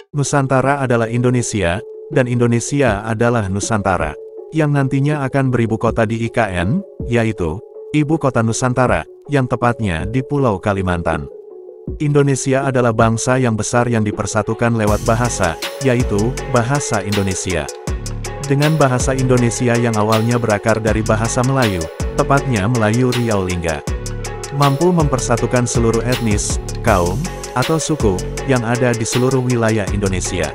Nusantara adalah Indonesia, dan Indonesia adalah Nusantara, yang nantinya akan beribu kota di IKN, yaitu Ibu Kota Nusantara, yang tepatnya di Pulau Kalimantan. Indonesia adalah bangsa yang besar yang dipersatukan lewat bahasa, yaitu bahasa Indonesia. Dengan bahasa Indonesia yang awalnya berakar dari bahasa Melayu, tepatnya Melayu Riau Lingga, mampu mempersatukan seluruh etnis, kaum, atau suku, yang ada di seluruh wilayah Indonesia.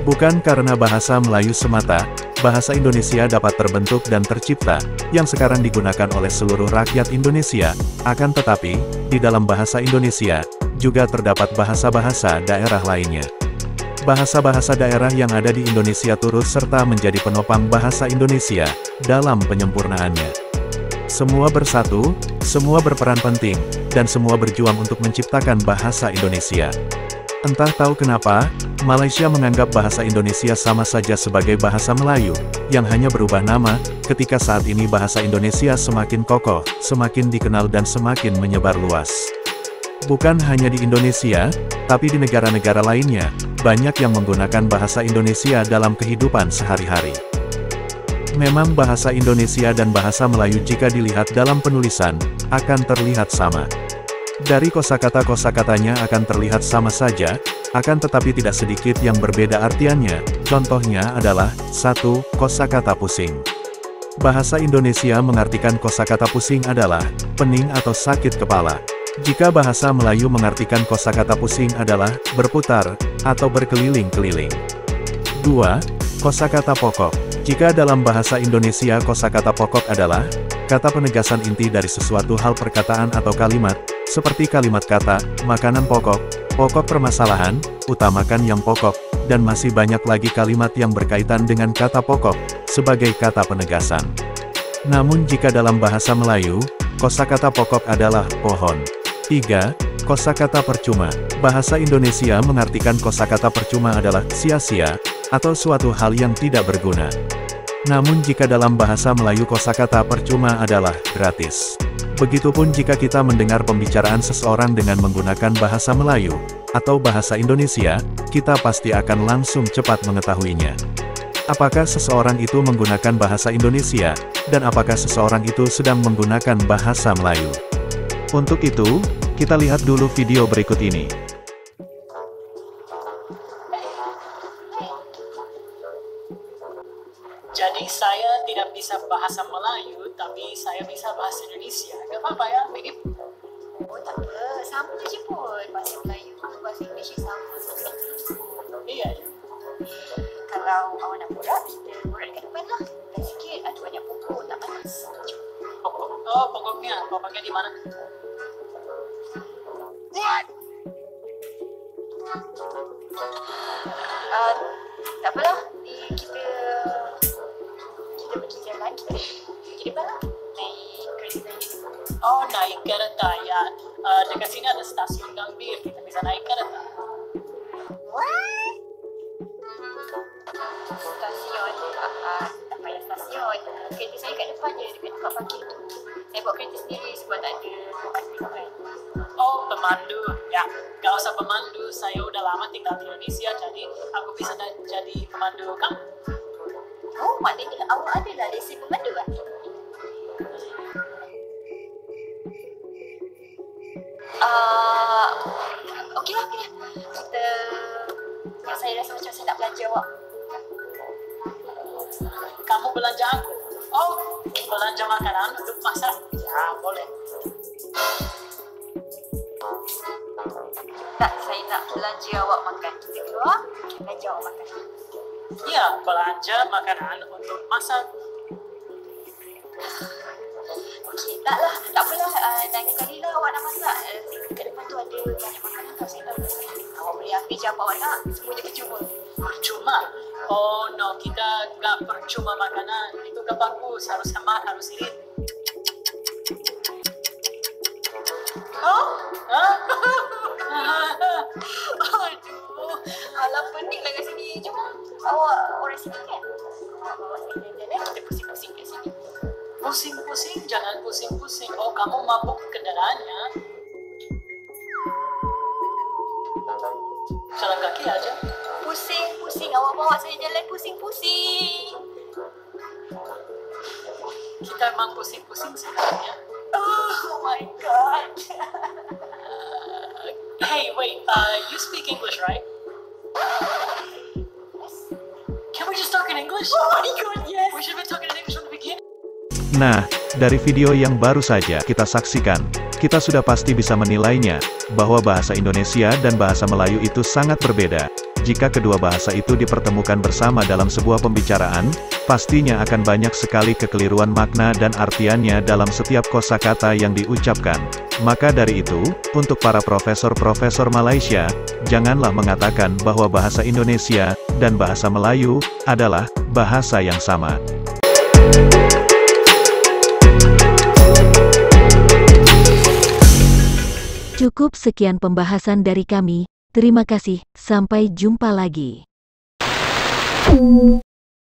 Bukan karena bahasa Melayu semata, bahasa Indonesia dapat terbentuk dan tercipta, yang sekarang digunakan oleh seluruh rakyat Indonesia, akan tetapi, di dalam bahasa Indonesia, juga terdapat bahasa-bahasa daerah lainnya. Bahasa-bahasa daerah yang ada di Indonesia turut serta menjadi penopang bahasa Indonesia, dalam penyempurnaannya. Semua bersatu, semua berperan penting, dan semua berjuang untuk menciptakan bahasa Indonesia. Entah tahu kenapa, Malaysia menganggap bahasa Indonesia sama saja sebagai bahasa Melayu, yang hanya berubah nama, ketika saat ini bahasa Indonesia semakin kokoh, semakin dikenal dan semakin menyebar luas. Bukan hanya di Indonesia, tapi di negara-negara lainnya, banyak yang menggunakan bahasa Indonesia dalam kehidupan sehari-hari. Memang bahasa Indonesia dan bahasa Melayu jika dilihat dalam penulisan, akan terlihat sama. Dari kosakata-kosakatanya akan terlihat sama saja, akan tetapi tidak sedikit yang berbeda artiannya. Contohnya adalah, 1. Kosakata pusing. Bahasa Indonesia mengartikan kosakata pusing adalah, pening atau sakit kepala. Jika bahasa Melayu mengartikan kosakata pusing adalah, berputar, atau berkeliling-keliling. 2. Kosakata pokok. Jika dalam bahasa Indonesia kosakata pokok adalah, kata penegasan inti dari sesuatu hal perkataan atau kalimat, seperti kalimat kata, makanan pokok, pokok permasalahan, utamakan yang pokok, dan masih banyak lagi kalimat yang berkaitan dengan kata pokok, sebagai kata penegasan. Namun jika dalam bahasa Melayu, kosakata pokok adalah, pohon. 3. Kosakata percuma. Bahasa Indonesia mengartikan kosakata percuma adalah, sia-sia, atau suatu hal yang tidak berguna. Namun jika dalam bahasa Melayu kosakata percuma adalah, gratis. Begitupun jika kita mendengar pembicaraan seseorang dengan menggunakan bahasa Melayu, atau bahasa Indonesia, kita pasti akan langsung cepat mengetahuinya. Apakah seseorang itu menggunakan bahasa Indonesia, dan apakah seseorang itu sedang menggunakan bahasa Melayu. Untuk itu, kita lihat dulu video berikut ini. Jadi saya tidak bisa bahasa Melayu, tapi saya bisa bahasa Indonesia. Gak apa-apa ya, Beb? Oh tak apa, sama je pun. Bahasa Melayu, bahasa Indonesia sama. Iya. Kalau awak nak borak, kita borak dekat depan lah. Dan sikit, ada banyak pokok, tak panas. Pokok. Oh, pokoknya di mana? What? Tak apalah, kita pergi jalan, kita pergi depan lah. Naik kereta gitu. Oh, naik kereta ya. Dekat sini ada stasiun Gambir, kita bisa naik kereta. What? Stasiun? Tak payah stasiun. Kereta saya kat depan je, dekat tempat parking tu. Saya bawa kereta sendiri sebab tak ada pemandu kan. Oh, pemandu. Ya, gak usah pemandu. Saya udah lama tinggal di Indonesia, jadi aku bisa jadi pemandu kamu. Oh, maknanya awak adalah lesen pemandu kan? Okey lah. Saya rasa macam saya nak belanja awak. Kamu belanja aku? Oh, belanja makanan untuk masak? Ya, boleh. Tak, saya nak belanja awak makan. Kita keluar, belanja awak makan. Ya, belanja makanan untuk masak. Okey, taklah. Tak apalah. Lain kali lah awak nak masak. Kat depan tu ada banyak makanan tau. Saya tahu. Awak boleh ambil je apa awak nak. Semuanya percuma. Percuma? Oh no, kita gak percuma makanan. Itu gak bagus. Harus hemat, harus irit. Oh? Hah? Aduh. Alah, pening lah kat sini. Jom. Awak orang sini kan? Bawa saya jalan-jalan. Kita pusing-pusing kat sini. Pusing-pusing? Jangan pusing-pusing. Oh, kamu mabuk kendaraannya. Jalan kaki aja. pusing-pusing. Awak bawa saya jalan pusing-pusing. Kita emang pusing-pusing sebenarnya. Oh my god. Hey, wait, you speak English, right? Can we just talk in English? Oh my god, yes. We should have been talking in English from the beginning. Nah, dari video yang baru saja kita saksikan, kita sudah pasti bisa menilainya, bahwa bahasa Indonesia dan bahasa Melayu itu sangat berbeda. Jika kedua bahasa itu dipertemukan bersama dalam sebuah pembicaraan, pastinya akan banyak sekali kekeliruan makna dan artiannya dalam setiap kosakata yang diucapkan. Maka dari itu, untuk para profesor-profesor Malaysia, janganlah mengatakan bahwa bahasa Indonesia dan bahasa Melayu adalah bahasa yang sama. Cukup sekian pembahasan dari kami, terima kasih, sampai jumpa lagi.